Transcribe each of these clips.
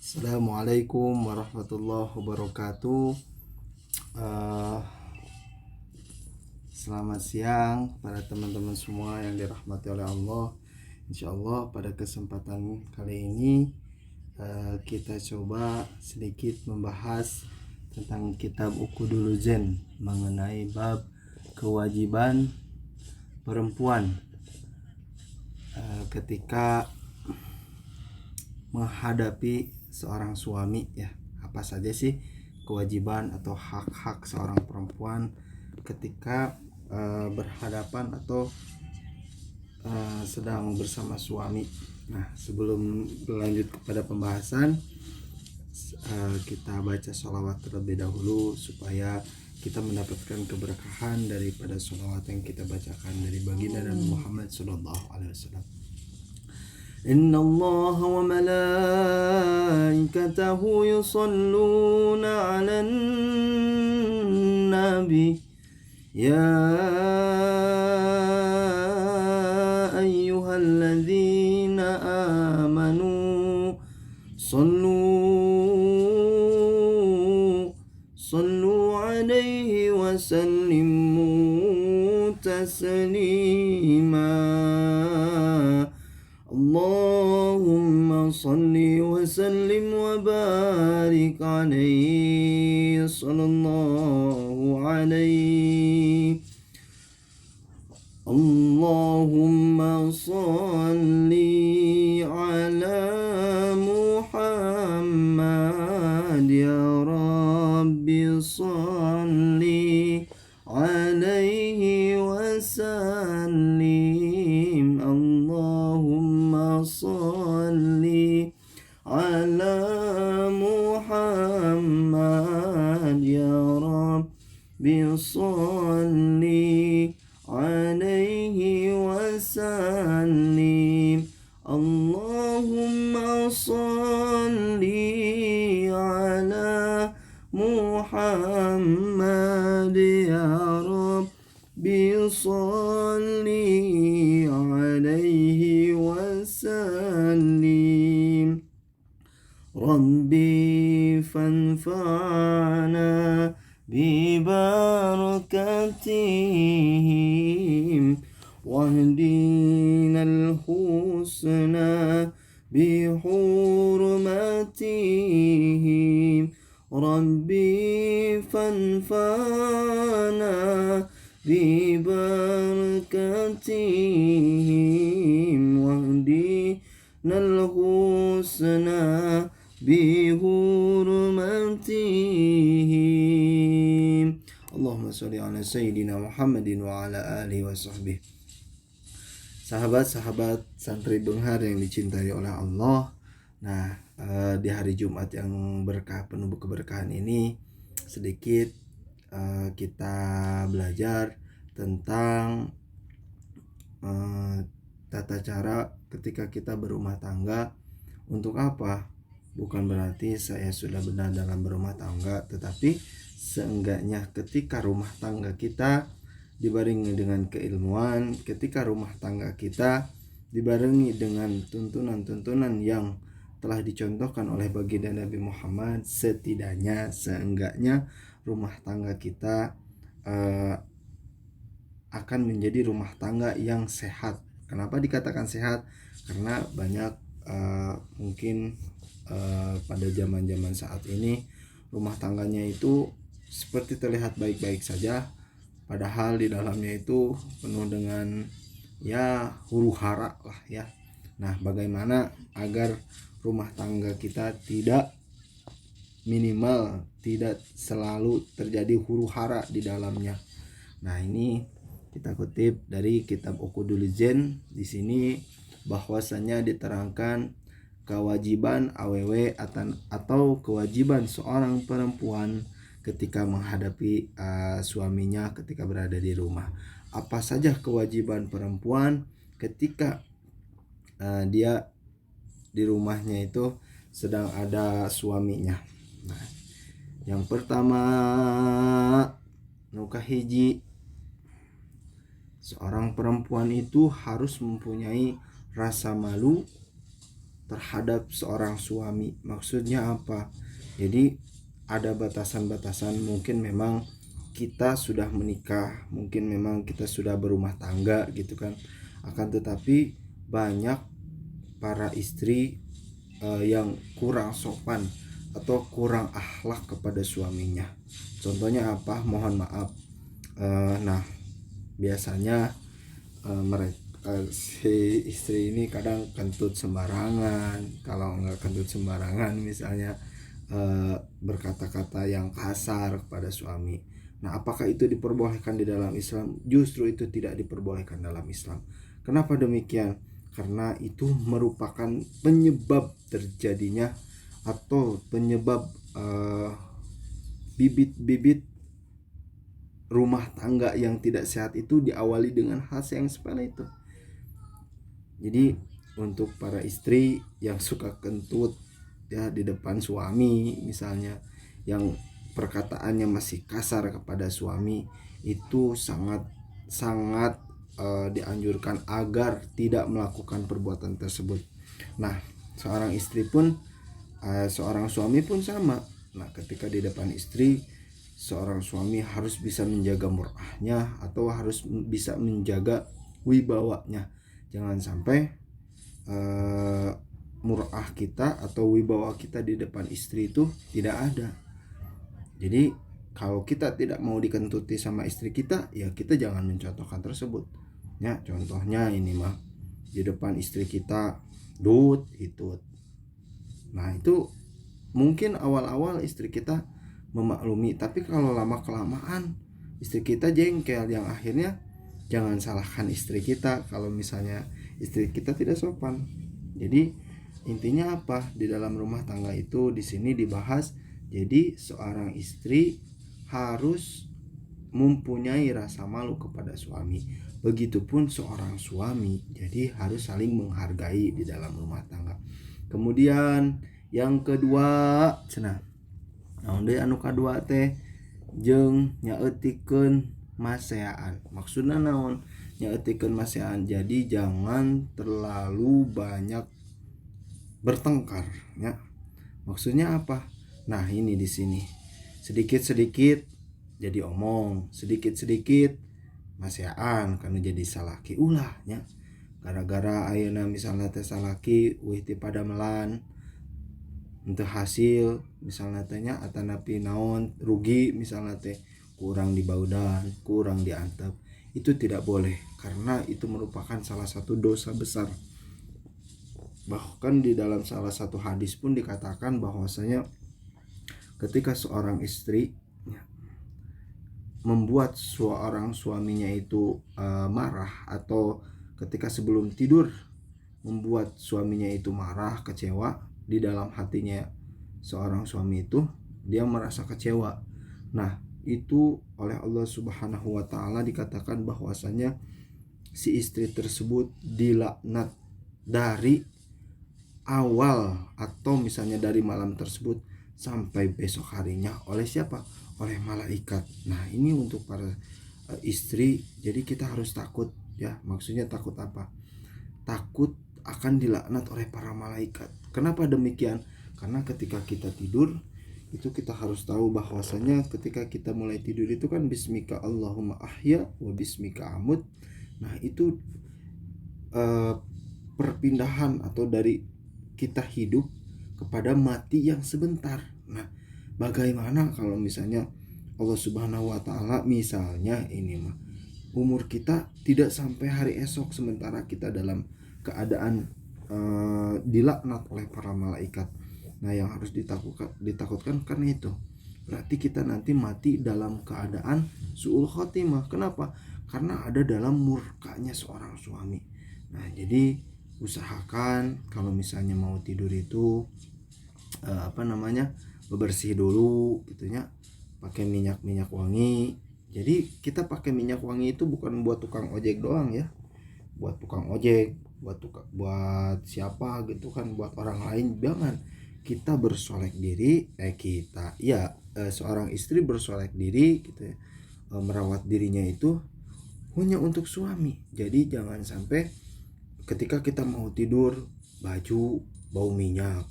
Assalamualaikum warahmatullahi wabarakatuh. Eh, Selamat siang para teman-teman semua yang dirahmati oleh Allah. Insya Allah pada kesempatan kali ini kita coba sedikit membahas tentang kitab Uqudul Zen mengenai bab kewajiban perempuan ketika menghadapi seorang suami, ya. Apa saja sih kewajiban atau hak-hak seorang perempuan ketika berhadapan atau sedang bersama suami. Nah, sebelum berlanjut kepada pembahasan, kita baca sholawat terlebih dahulu supaya kita mendapatkan keberkahan daripada sholawat yang kita bacakan dari baginda Nabi Muhammad SAW. Inna Allah wa malaikatahu yusalluna 'alan nabi ya ayyuhalladzina amanu sallu 'alaihi wa sallimu taslima. Allahumma salli wa sallim wa barik alaihi sallallahu alaihi. Allahumma salli ala Muhammad ya Rabbi salli alaihi wa sallim. Allahumma salli ala Muhammad ya Rabbi salli alaihi wa sallim. Allahumma salli ala Muhammad ya Rabbi salli alaihi wa sallim. Rabbi fanfa'na bibarakatihim wahdina al-husna bihurmatihim. Rabbi fanfa'na bibarakatihim wahdina al-husna bihurmatihim. Allahumma sholli ala sayyidina Muhammadin wa ala alihi wa sahbihi. Sahabat-sahabat santri Benghar yang dicintai oleh Allah. Nah, di hari Jumat yang penuh keberkahan ini sedikit kita belajar tentang tata cara ketika kita berumah tangga. Untuk apa? Bukan berarti saya sudah benar dalam berumah tangga, tetapi seenggaknya ketika rumah tangga kita dibarengi dengan keilmuan, ketika rumah tangga kita dibarengi dengan tuntunan-tuntunan yang telah dicontohkan oleh baginda Nabi Muhammad, seenggaknya rumah tangga kita akan menjadi rumah tangga yang sehat. Kenapa dikatakan sehat? Karena banyak mungkin pada zaman-zaman saat ini rumah tangganya itu seperti terlihat baik-baik saja, padahal di dalamnya itu penuh dengan huru-hara lah ya. Nah, bagaimana agar rumah tangga kita tidak selalu terjadi huru-hara di dalamnya? Nah, ini kita kutip dari kitab Uqudul Zen. Di sini bahwasanya diterangkan kewajiban AWW atau kewajiban seorang perempuan ketika menghadapi suaminya ketika berada di rumah. Apa saja kewajiban perempuan ketika dia di rumahnya itu sedang ada suaminya. Nah, yang pertama nukahiji, seorang perempuan itu harus mempunyai rasa malu terhadap seorang suami. Maksudnya apa? Jadi ada batasan-batasan, mungkin memang kita sudah menikah, mungkin memang kita sudah berumah tangga gitu kan. Akan tetapi banyak para istri yang kurang sopan atau kurang akhlak kepada suaminya. Contohnya apa? Mohon maaf. Nah, biasanya mereka si istri ini kadang kentut sembarangan. Kalau nggak kentut sembarangan, misalnya berkata-kata yang kasar kepada suami. Nah, apakah itu diperbolehkan di dalam Islam? Justru itu tidak diperbolehkan dalam Islam. Kenapa demikian? Karena itu merupakan penyebab terjadinya atau penyebab bibit-bibit rumah tangga yang tidak sehat itu diawali dengan hal yang sepele itu. Jadi untuk para istri yang suka kentut ya di depan suami, misalnya yang perkataannya masih kasar kepada suami, itu sangat dianjurkan agar tidak melakukan perbuatan tersebut. Nah, seorang istri pun seorang suami pun sama. Nah, ketika di depan istri, seorang suami harus bisa menjaga murahnya atau harus bisa menjaga wibawanya. Jangan sampai murah kita atau wibawa kita di depan istri itu tidak ada. Jadi kalau kita tidak mau dikentuti sama istri kita, ya kita jangan mencontohkan tersebut. Ya, contohnya ini mah di depan istri kita dut itu. Nah, itu mungkin awal-awal istri kita memaklumi, tapi kalau lama kelamaan istri kita jengkel, yang akhirnya jangan salahkan istri kita kalau misalnya istri kita tidak sopan. Jadi intinya apa? Di dalam rumah tangga itu di sini dibahas, jadi seorang istri harus mempunyai rasa malu kepada suami. Begitupun seorang suami, jadi harus saling menghargai di dalam rumah tangga. Kemudian yang kedua cenah naon deui anu kadua teh jeung nyaeutikeun maseaan. Maksudna naon? Nyaeutikeun maseaan. Jadi jangan terlalu banyak bertengkar ya. Maksudnya apa? Nah, ini di sini. Sedikit-sedikit jadi omong, sedikit-sedikit maseaan kana jadi salaki ulah nya. Gara-gara ayeuna misalnya teh salaki euy ti padamelan untuk hasil misalnya tanya atanapi naon rugi, misalnya teh kurang di baudan, kurang diantep, itu tidak boleh karena itu merupakan salah satu dosa besar. Bahkan di dalam salah satu hadis pun dikatakan bahwasanya ketika seorang istri membuat seorang suaminya itu marah, atau ketika sebelum tidur membuat suaminya itu marah, kecewa, di dalam hatinya seorang suami itu dia merasa kecewa. Nah, itu oleh Allah Subhanahu wa taala dikatakan bahwasanya si istri tersebut dilaknat dari awal atau misalnya dari malam tersebut sampai besok harinya oleh siapa? Oleh malaikat. Nah, ini untuk para istri, jadi kita harus takut ya. Maksudnya takut apa? Takut akan dilaknat oleh para malaikat. Kenapa demikian? Karena ketika kita tidur itu kita harus tahu bahwasanya ketika kita mulai tidur itu kan bismika Allahumma ahya wa bismika amut. Nah, itu perpindahan atau dari kita hidup kepada mati yang sebentar. Nah, bagaimana kalau misalnya Allah Subhanahu wa taala misalnya ini mah umur kita tidak sampai hari esok, sementara kita dalam keadaan dilaknat oleh para malaikat. Nah, yang harus ditakutkan karena itu berarti kita nanti mati dalam keadaan su'ul khotimah. Kenapa? Karena ada dalam murkanya seorang suami. Nah, jadi usahakan kalau misalnya mau tidur itu bebersih dulu gitunya, pakai minyak wangi. Jadi kita pakai minyak wangi itu bukan buat tukang ojek doang ya, buat tukang ojek, buat siapa gitu kan, buat orang lain jangan. Kita bersolek diri, seorang istri bersolek diri gitu ya, merawat dirinya itu hanya untuk suami. Jadi jangan sampai ketika kita mau tidur baju bau minyak,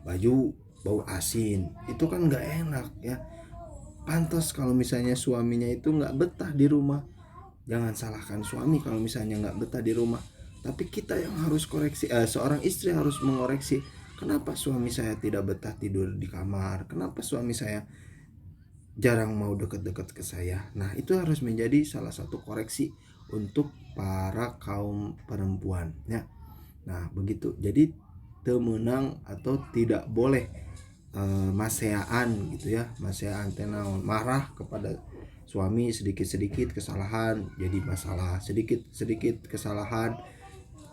baju bau asin, itu kan nggak enak ya. Pantas kalau misalnya suaminya itu nggak betah di rumah. Jangan salahkan suami kalau misalnya nggak betah di rumah, tapi kita yang harus koreksi. Seorang istri harus mengoreksi, kenapa suami saya tidak betah tidur di kamar, kenapa suami saya jarang mau deket-deket ke saya. Nah, itu harus menjadi salah satu koreksi untuk para kaum perempuan ya. Nah, begitu. Jadi temenang atau tidak boleh maseaan gitu ya. Maseaan tenaon, marah kepada suami, sedikit-sedikit kesalahan jadi masalah, sedikit-sedikit kesalahan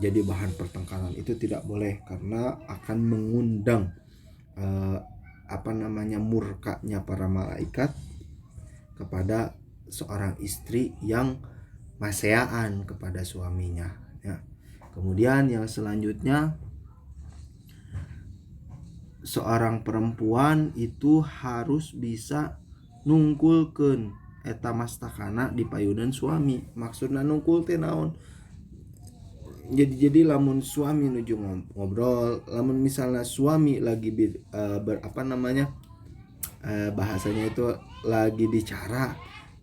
jadi bahan pertengkaran. Itu tidak boleh, karena akan mengundang murkanya para malaikat kepada seorang istri yang maseaan kepada suaminya ya. Kemudian yang selanjutnya, seorang perempuan itu harus bisa nungkulkeun eta mastakana di payunan suami. Maksudna nungkul teh naon? Jadi lamun suami nuju ngobrol, lamun misalnya suami lagi bahasanya itu lagi bicara,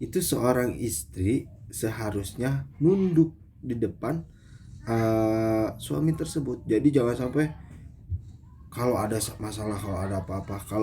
itu seorang istri seharusnya nunduk di depan suami tersebut. Jadi jangan sampai kalau ada masalah, kalau ada apa-apa, kalau